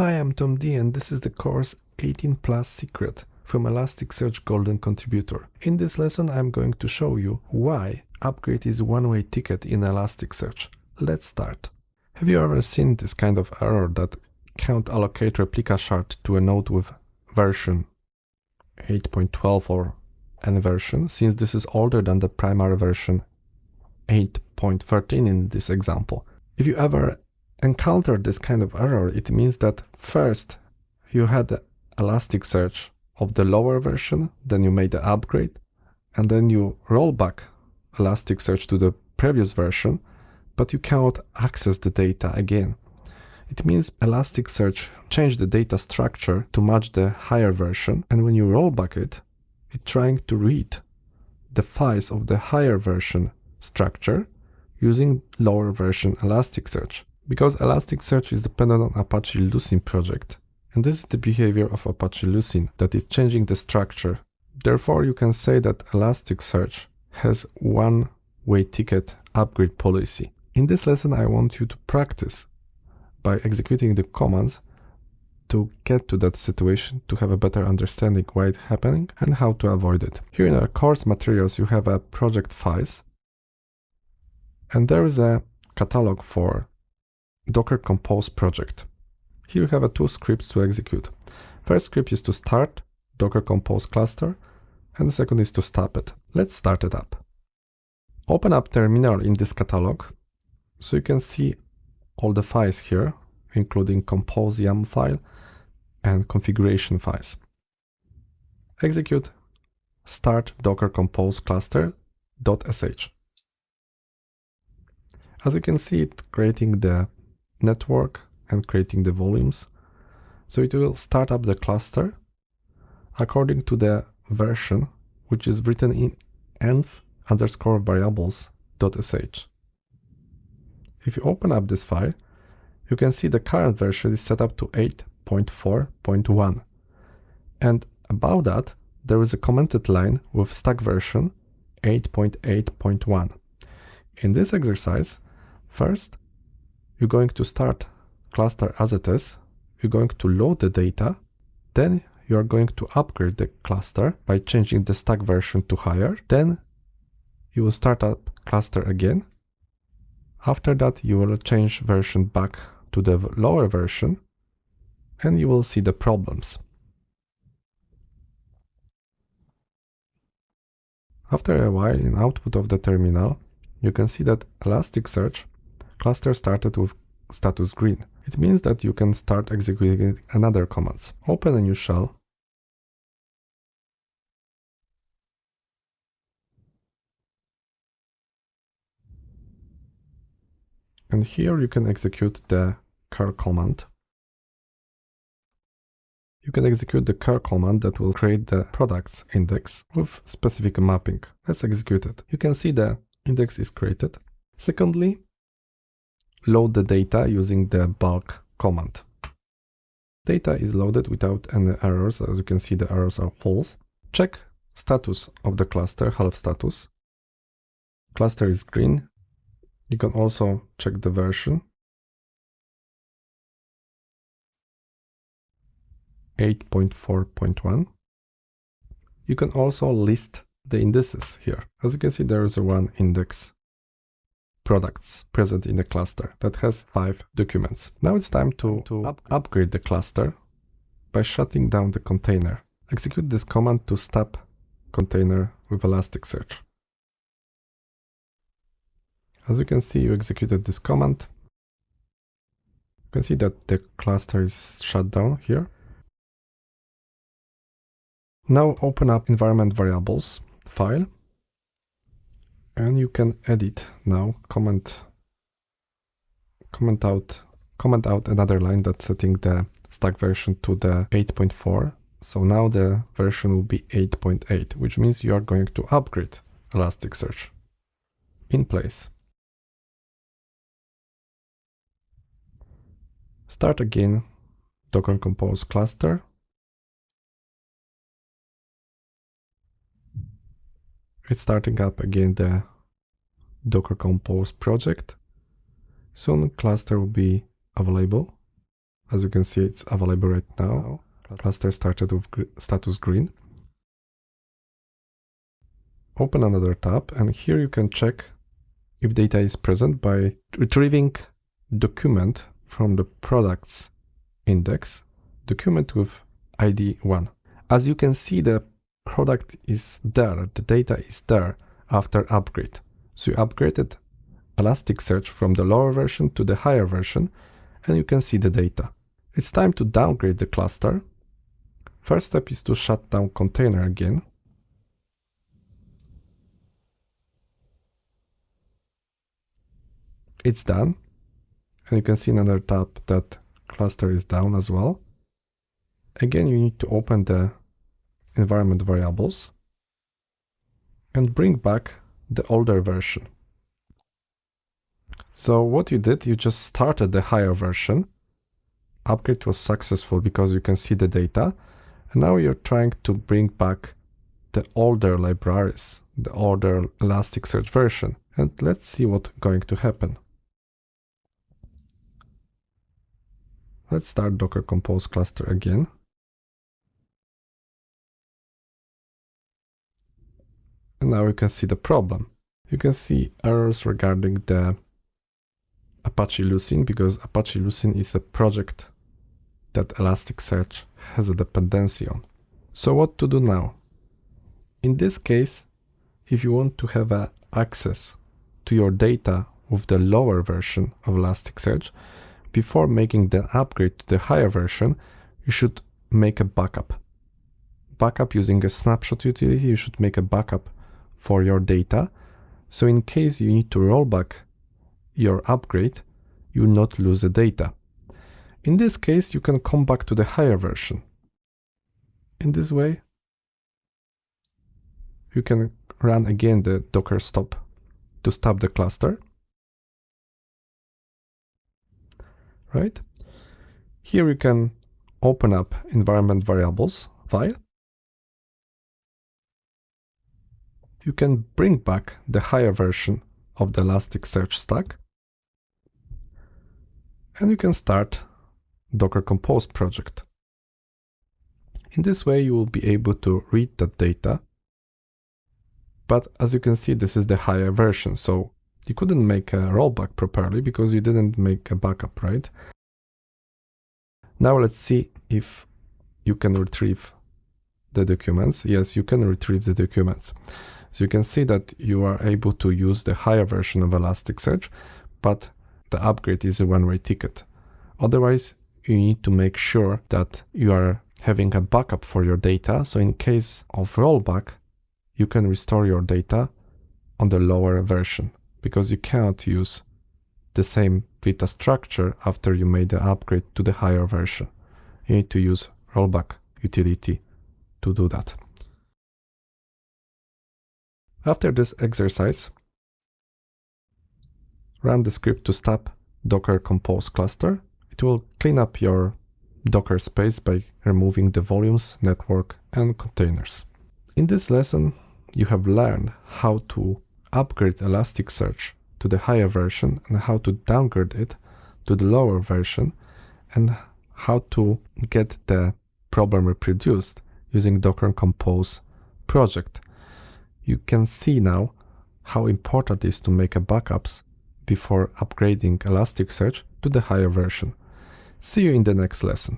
Hi, I'm Tom D, and this is the course 18 Plus Secret from Elasticsearch Golden Contributor. In this lesson, I'm going to show you why upgrade is one-way ticket in Elasticsearch. Let's start. Have you ever seen this kind of error that can't allocate replica shard to a node with version 8.12 or any version, since this is older than the primary version 8.13 in this example? If you ever encounter this kind of error, it means that first you had the Elasticsearch of the lower version, then you made the upgrade, and then you roll back Elasticsearch to the previous version, but you cannot access the data again. It means Elasticsearch changed the data structure to match the higher version, and when you roll back it's trying to read the files of the higher version structure using lower version Elasticsearch. Because Elasticsearch is dependent on Apache Lucene project, and this is the behavior of Apache Lucene, that is changing the structure. Therefore, you can say that Elasticsearch has one-way ticket upgrade policy. In this lesson, I want you to practice by executing the commands to get to that situation, to have a better understanding why it's happening and how to avoid it. Here in our course materials, you have a project files, and there is a catalog for Docker Compose project. Here you have two scripts to execute. First script is to start Docker Compose cluster, and the second is to stop it. Let's start it up. Open up terminal in this catalog, so you can see all the files here, including compose YAML file and configuration files. Execute start Docker Compose cluster.sh. As you can see, it's creating the network and creating the volumes. So it will start up the cluster according to the version, which is written in env_variables.sh. If you open up this file, you can see the current version is set up to 8.4.1. And above that, there is a commented line with stack version 8.8.1. In this exercise, first, you're going to start cluster as it is, you're going to load the data, then you are going to upgrade the cluster by changing the stack version to higher, then you will start up cluster again. After that, you will change version back to the lower version, and you will see the problems. After a while, in output of the terminal, you can see that Elasticsearch cluster started with status green. It means that you can start executing another commands. Open a new shell. And here you can execute the curl command. You can execute the curl command that will create the products index with specific mapping. Let's execute it. You can see the index is created. Secondly, load the data using the bulk command. Data is loaded without any errors. As you can see, the errors are false. Check status of the cluster, health status. Cluster is green. You can also check the version. 8.4.1. You can also list the indices here. As you can see, there is one index products present in the cluster that has 5 documents. Now it's time to upgrade the cluster by shutting down the container. Execute this command to stop container with Elasticsearch. As you can see, you executed this command. You can see that the cluster is shut down here. Now open up environment variables file, and you can edit now, comment out another line that's setting the stack version to the 8.4. So now the version will be 8.8, which means you are going to upgrade Elasticsearch. In place. Start again Docker Compose cluster. It's starting up again the Docker Compose project. Soon cluster will be available As you can see, it's available right now. Cluster started with status green. Open another tab, and here you can check if data is present by retrieving document from the products index, document with ID 1. As you can see, the product is there, the data is there after upgrade. So you upgraded Elasticsearch from the lower version to the higher version, and you can see the data. It's time to downgrade the cluster. First step is to shut down container again. It's done, and you can see in another tab that cluster is down as well. Again, you need to open the environment variables and bring back the older version. So what you did, you just started the higher version. Upgrade was successful because you can see the data, and now you're trying to bring back the older libraries, the older Elasticsearch version, and let's see what's going to happen. Let's start Docker Compose cluster again. And now you can see the problem. You can see errors regarding the Apache Lucene, because Apache Lucene is a project that Elasticsearch has a dependency on. So what to do now? In this case, if you want to have access to your data with the lower version of Elasticsearch, before making the upgrade to the higher version, you should make a backup. Backup using a snapshot utility, you should make a backup for your data. So in case you need to roll back your upgrade, you will not lose the data. In this case, you can come back to the higher version. In this way, you can run again the docker stop to stop the cluster. Right? Here you can open up environment variables file. You can bring back the higher version of the Elasticsearch stack. And you can start Docker Compose project. In this way, you will be able to read that data. But as you can see, this is the higher version, so you couldn't make a rollback properly because you didn't make a backup, right? Now let's see if you can retrieve the documents. Yes, you can retrieve the documents. So you can see that you are able to use the higher version of Elasticsearch, but the upgrade is a one-way ticket. Otherwise, you need to make sure that you are having a backup for your data. So in case of rollback, you can restore your data on the lower version, because you cannot use the same data structure after you made the upgrade to the higher version. You need to use rollback utility to do that. After this exercise, run the script to stop Docker Compose cluster. It will clean up your Docker space by removing the volumes, network, and containers. In this lesson, you have learned how to upgrade Elasticsearch to the higher version and how to downgrade it to the lower version, and how to get the problem reproduced using Docker Compose project. You can see now how important it is to make backups before upgrading Elasticsearch to the higher version. See you in the next lesson.